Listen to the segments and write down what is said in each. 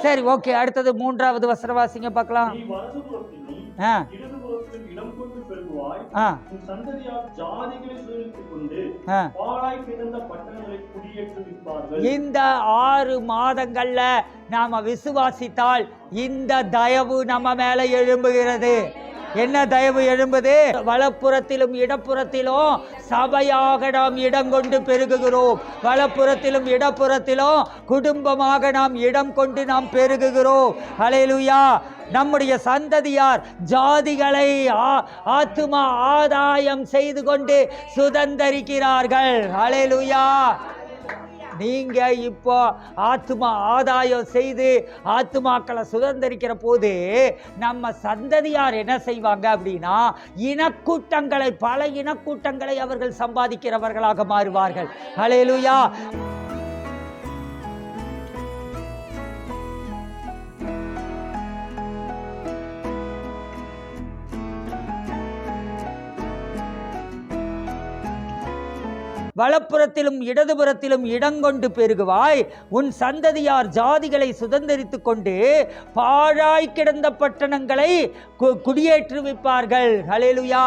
சரி, ஓகே. அடுத்தது 3வது வசனம் வாசிங்க பார்க்கலாம். இந்த 6 மாதங்கள்ல நாம விசுவாசித்தால் இந்த தயவு நம்ம மேல எழும்புகிறது. என்ன தயவு எழும்புது? வலப்புறத்திலும் இடப்புறத்திலும் சபையாக நாம் இடம் கொண்டு பெருகுகிறோம். வலப்புறத்திலும் இடப்புறத்திலும் குடும்பமாக நாம் இடம் கொண்டு நாம் பெருகுகிறோம். ஹல்லேலூயா. நம்முடைய சந்ததியார் ஜாதிகளை ஆத்துமா ஆதாயம் செய்து கொண்டு சுதந்தரிக்கிறார்கள். ஹல்லேலூயா. நீங்க இப்போ ஆத்துமா ஆதாயம் செய்து ஆத்துமாக்களை சுதந்தரிக்கிற போது நம்ம சந்ததியார் என்ன செய்வாங்க அப்படின்னா, இனக்கூட்டங்களை, பல இனக்கூட்டங்களை அவர்கள் சம்பாதிக்கிறவர்களாக மாறுவார்கள். ஹல்லேலூயா. வலப்புறத்திலும் இடதுபுறத்திலும் இடங்கொண்டு பெருகுவாய். உன் சந்ததியார் ஜாதிகளை சுதந்தரித்து கொண்டு பாழாய் கிடந்த பட்டணங்களை குடியேற்றுவிப்பார்கள். ஹல்லேலூயா.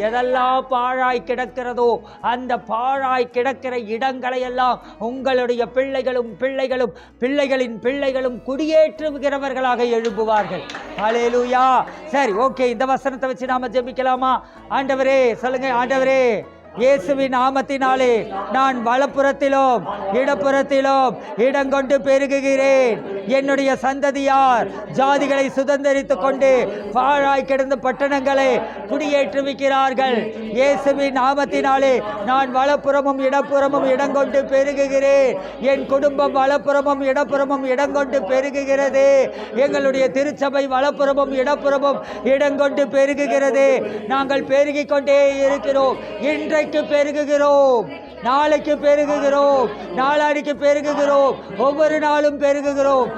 எதெல்லாம் பாழாய் கிடக்கிறதோ அந்த பாழாய் கிடக்கிற இடங்களை எல்லாம் உங்களுடைய பிள்ளைகளும் பிள்ளைகளும் பிள்ளைகளின் பிள்ளைகளும் குடியேற்றுகிறவர்களாக எழும்புவார்கள். ஹல்லேலூயா. சரி, ஓகே. இந்த வசனத்தை வச்சு நாம ஜெபிக்கலாமா? ஆண்டவரே சொல்லுங்க. ஆண்டவரே, இயேசுவின் நாமத்தினாலே நான் வலப்புறத்திலும் இடப்புறத்திலும் இடங்கொண்டு பெருகுகிறேன். என்னுடைய சந்ததியார் ஜாதிகளை சுதந்தரித்து கொண்டு பாழாய் கிடந்த பட்டணங்களை குடியேற்றுவிக்கிறார்கள். இயேசுவின் நாமத்தினாலே நான் வலப்புறமும் இடப்புறமும் இடங்கொண்டு பெருகுகிறேன். என் குடும்பம் வலப்புறமும் இடப்புறமும் இடங்கொண்டு பெருகுகிறது. எங்களுடைய திருச்சபை வலப்புறமும் இடப்புறமும் இடங்கொண்டு பெருகுகிறது. நாங்கள் பெருகிக் கொண்டே இருக்கிறோம். இன்றைக்கு பெருகுகிறோம், நாளைக்கு பெருகுகிறோம், நாளாடிக்கு பெருகுகிறோம், ஒவ்வொரு நாளும் பெருகுகிறோம்.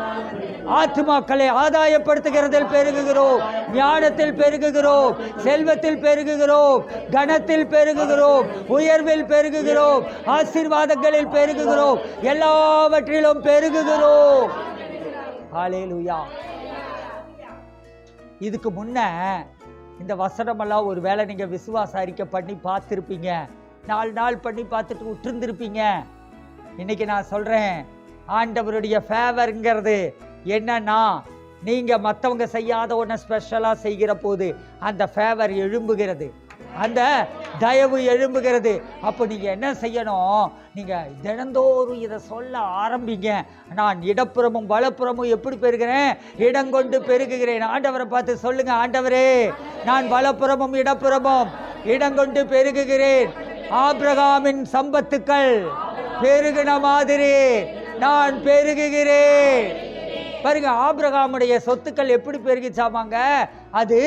ஆத்துமாக்களை ஆதாயப்படுத்துகிறதில் பெருகுகிறோம், ஞானத்தில் பெருகுகிறோம், செல்வத்தில் பெருகுகிறோம், கனத்தில் பெருகுகிறோம், உயர்வில் பெருகுகிறோம், ஆசீர்வாதங்களில் பெருகுகிறோம், எல்லாவற்றிலும் பெருகுகிறோம். ஹல்லேலூயா. இதுக்கு முன்ன இந்த வசனமெல்லாம் ஒரு வேளை நீங்கள் விசுவாச அறிக்கை பண்ணி பார்த்துருப்பீங்க. 4 நாள் பண்ணி பார்த்துட்டு விட்டுருந்துருப்பீங்க. இன்னைக்கு நான் சொல்கிறேன், ஆண்டவருடைய ஃபேவருங்கிறது என்னன்னா, நீங்கள் மற்றவங்க செய்யாத ஒன்று ஸ்பெஷலாக செய்கிற போது அந்த ஃபேவர் எழும்புகிறது, அந்த தயவு எழும்புகிறது. அப்போ நீங்கள் என்ன செய்யணும்? நீங்கள் தினந்தோறும் இதை சொல்ல ஆரம்பிங்க. நான் இடப்புறமும் வலப்புறமும் எப்படி பெருகிறேன்? இடங்கொண்டு பெருகுகிறேன். ஆண்டவரை பார்த்து சொல்லுங்க, ஆண்டவரே, நான் வலப்புறமும் இடப்புறமும் இடங்கொண்டு பெருகுகிறேன். ஆபிரகாமின் சம்பத்துக்கள் பெருகின மாதிரி நான் பெருகுகிறேன். பாருங்க, ஆபிரகாமுடைய சொத்துக்கள் எப்படி பெருகிச்சாமாங்க? அது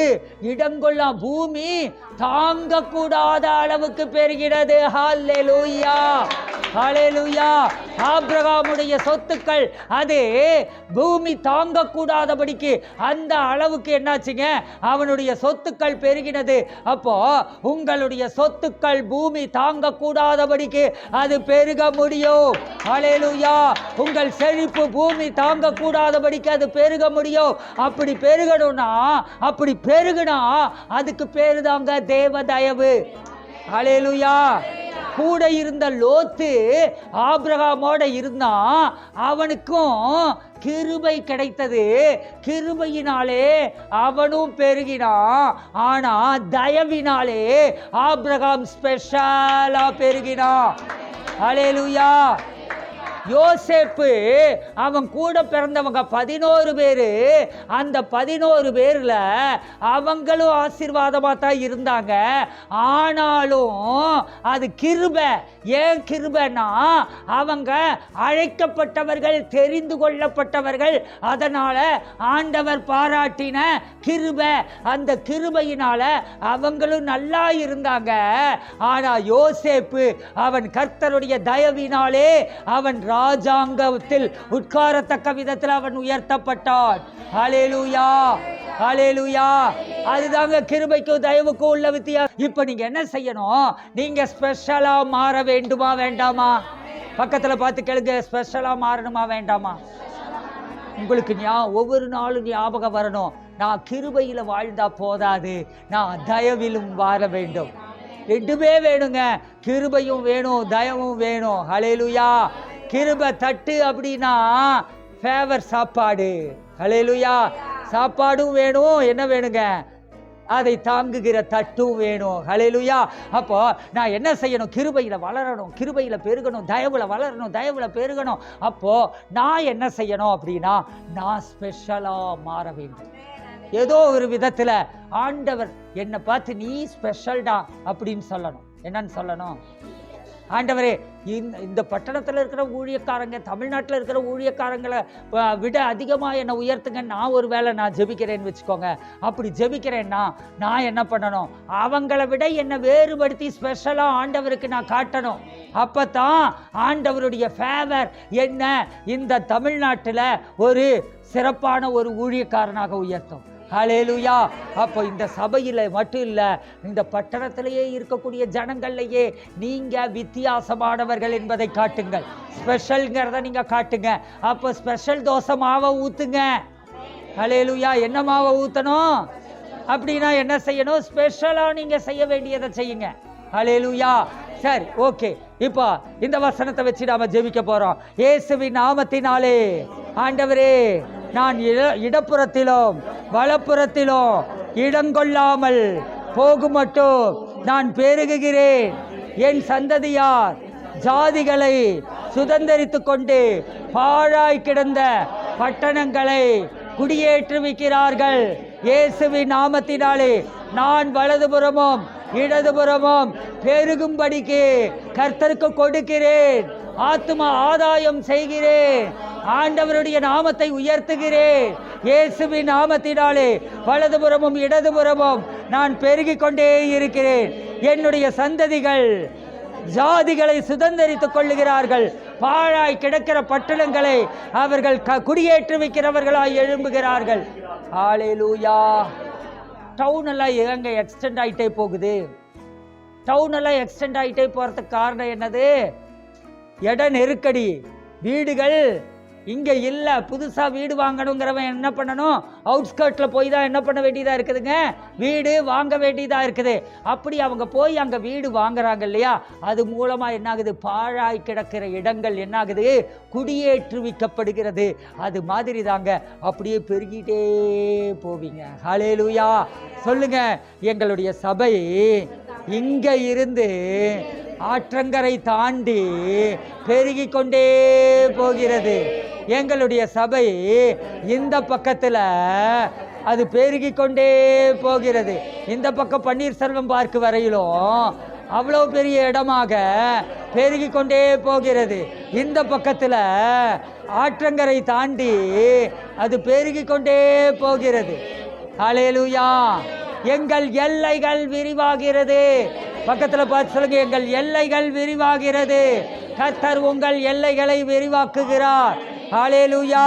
இடங்கொள்ளா பூமி தாங்க கூடாத அளவுக்கு பெருகிறது. ஹல்லேலூயா, ஹல்லேலூயா. ஆபிரகாமுடைய சொத்துக்கள் அது பூமி தாங்க கூடாதபடிக்கு அந்த அளவுக்கு என்னாச்சுங்க? அவனுடைய சொத்துக்கள் பெருகினது. அப்போ உங்களுடைய சொத்துக்கள் பூமி தாங்க கூடாதபடிக்கு அது பெருக முடியும். ஹல்லேலூயா. உங்கள் செழிப்பு பூமி தாங்க கூடாதபடிக்கு அது பெருக முடியும். அப்படி பெருகணும்னா, அப்படி பெருகுனா அதுக்கு பேரு தாங்க தேவ தயவு. ஹல்லேலூயா. கூட இருந்த லோத்து ஆபிரகாமோட இருந்தான். அவனுக்கும் கிருபை கிடைத்தது. கிருபையினாலே அவனும் பெருகினான். ஆனா தயவினாலே ஆபிரகாம் ஸ்பெஷலா பெருகினான். ஹல்லேலூயா. யோசேப்பு அவன் கூட பிறந்தவங்க 11 பேரு. அந்த 11 பேர்ல அவங்களும் ஆசீர்வாதமாக தான் இருந்தாங்க. ஆனாலும் அது கிருபை. ஏன் கிருபைனா, அவங்க அழைக்கப்பட்டவர்கள், தெரிந்து கொள்ளப்பட்டவர்கள். அதனால ஆண்டவர் பாராட்டின கிருபை. அந்த கிருபையினால அவங்களும் நல்லா இருந்தாங்க. ஆனா யோசேப்பு அவன் கர்த்தருடைய தயவினாலே அவன் ராஜாங்கத்தில் உட்காரத்தக்க விதத்தில் அவன் உயர்த்தப்பட்டான். ஹல்லேலூயா, ஹல்லேலூயா. அதுதாங்க கிருபைக்கும் தயவுக்கும் உள்ள வித்தியாசம். இப்போ நீங்க என்ன செய்யணும்? நீங்க ஸ்பெஷலா மாற வேண்டுமா வேண்டாமா? பக்கத்துல பார்த்து கேளுங்க, ஸ்பெஷலா மாறணுமா வேண்டாமா? உங்களுக்கு ஒவ்வொரு நாளும் ஞாபகம் வரணும், நான் கிருபையில் வாழ்ந்தா போதாது, நான் தயவிலும் வாழ வேண்டும். ரெண்டுமே வேணுங்க, கிருபையும் வேணும், தயவும் வேணும். ஹல்லேலூயா. கிருபை தட்டு அப்படின்னா ஃபேவர் சாப்பாடு. ஹல்லேலூயா. சாப்பாடும் வேணும், என்ன வேணுங்க, அதை தாங்குகிற தட்டும் வேணும். ஹல்லேலூயா. அப்போ நான் என்ன செய்யணும், கிருபையில் வளரணும், கிருபையில் பெருகணும், தயவுல வளரணும், தயவுல பெருகணும். அப்போ நான் என்ன செய்யணும் அப்படின்னா, நான் ஸ்பெஷலாக மாற வேண்டும். ஏதோ ஒரு விதத்தில் ஆண்டவர் என்னை பார்த்து நீ ஸ்பெஷல்டா அப்படின்னு சொல்லணும். என்னன்னு சொல்லணும், ஆண்டவரே இந்த பட்டணத்தில் இருக்கிற ஊழியக்காரங்க, தமிழ்நாட்டில் இருக்கிற ஊழியக்காரங்களை விட அதிகமாக என்னை உயர்த்துங்க. நான் ஒரு வேளை நான் ஜெபிக்கிறேன்னு வச்சுக்கோங்க. அப்படி ஜெபிக்கிறேன்னா நான் என்ன பண்ணணும், அவங்கள விட என்னை வேறுபடுத்தி ஸ்பெஷலாக ஆண்டவருக்கு நான் காட்டணும். அப்போ தான் ஆண்டவருடைய ஃபேவர் என்ன இந்த தமிழ்நாட்டில் ஒரு சிறப்பான ஒரு ஊழியக்காரனாக உயர்த்தும். ஹல்லேலூயா. அப்போ இந்த சபையில் மட்டும் இல்லை, இந்த பட்டணத்திலேயே இருக்கக்கூடிய ஜனங்கள்லையே நீங்கள் வித்தியாசமானவர்கள் என்பதை காட்டுங்கள். ஸ்பெஷல்ங்கிறத நீங்கள் காட்டுங்க. அப்போ ஸ்பெஷல் தோசை மாவை ஊற்றுங்க. ஹல்லேலூயா. என்ன மாவை ஊற்றணும் அப்படின்னா என்ன செய்யணும், ஸ்பெஷலாக நீங்கள் செய்ய வேண்டியதை செய்யுங்க. ஹல்லேலூயா. சரி, ஓகே. இப்போ இந்த வசனத்தை வச்சு நாம ஜெபிக்க போறோம். இயேசுவின் நாமத்தினாலே ஆண்டவரே, நான் இடப்புறத்திலும் வலப்புறத்திலும் இடங்கொள்ளாமல் போகுமட்டும் நான் பெருகுகிறேன். என் சந்ததியார் ஜாதிகளை சுதந்தரித்து கொண்டு பாழாய் கிடந்த பட்டணங்களை குடியேற்றுவிக்கிறார்கள். இயேசுவின் நாமத்தினாலே நான் வலதுபுறமும் இடதுபுறமும் பெருகும்படிக்கு கர்த்தருக்கு கொடுக்கிறேன். ஆத்தும ஆதாயம் செய்கிறேன். ஆண்டவருடைய நாமத்தை உயர்த்துகிறேன். இயேசுவின் நாமத்தினாலே வலதுபுறமும் இடதுபுறமும் நான் பெருகிக் கொண்டே இருக்கிறேன். என்னுடைய சந்ததிகள் ஜாதிகளை சுதந்தரித்துக் கொள்ளுகிறார்கள். பாழாய் கிடக்கிற பட்டணங்களை அவர்கள் குடியேற்றி வைக்கிறவர்களாய் எழும்புகிறார்கள். ஹல்லேலூயா. டவுன் எல்லாம் எங்க எக்ஸ்டெண்ட் ஆகிட்டே போகுது. டவுன் எல்லாம் எக்ஸ்டெண்ட் ஆகிட்டே போகிறதுக்கு காரணம் என்னது, இட நெருக்கடி. வீடுகள் இங்கே இல்லை. புதுசாக வீடு வாங்கணுங்கிறவன் என்ன பண்ணணும், அவுட்ஸ்கர்ட்டில் போய் தான் என்ன பண்ண வேண்டியதாக இருக்குதுங்க, வீடு வாங்க வேண்டியதாக இருக்குது. அப்படி அவங்க போய் அங்கே வீடு வாங்குறாங்க இல்லையா, அது மூலமாக என்னாகுது, பாழாய் கிடக்கிற இடங்கள் என்னாகுது, குடியேற்றுவிக்கப்படுகிறது. அது மாதிரி தாங்க அப்படியே பெருகிட்டே போவீங்க. ஹல்லேலூயா. சொல்லுங்க, எங்களுடைய சபை இங்கே இருந்து ஆற்றங்கரை தாண்டி பெருகி கொண்டே போகிறது. எங்களுடைய சபை இந்த பக்கத்தில் அது பெருகி கொண்டே போகிறது. இந்த பக்கம் பன்னீர்செல்வம் பார்க்கு வரையிலும் அவ்வளோ பெரிய இடமாக பெருகி கொண்டே போகிறது. இந்த பக்கத்தில் ஆற்றங்கரை தாண்டி அது பெருகி கொண்டே போகிறது. ஹல்லேலூயா. எங்கள் எல்லைகள் விரிவாகிறது. பக்கத்தில் பார்த்து சொல்லுங்க, எங்கள் எல்லைகள் விரிவாகிறது. கர்த்தர் உங்கள் எல்லைகளை விரிவாக்குகிறார். ஹல்லேலூயா.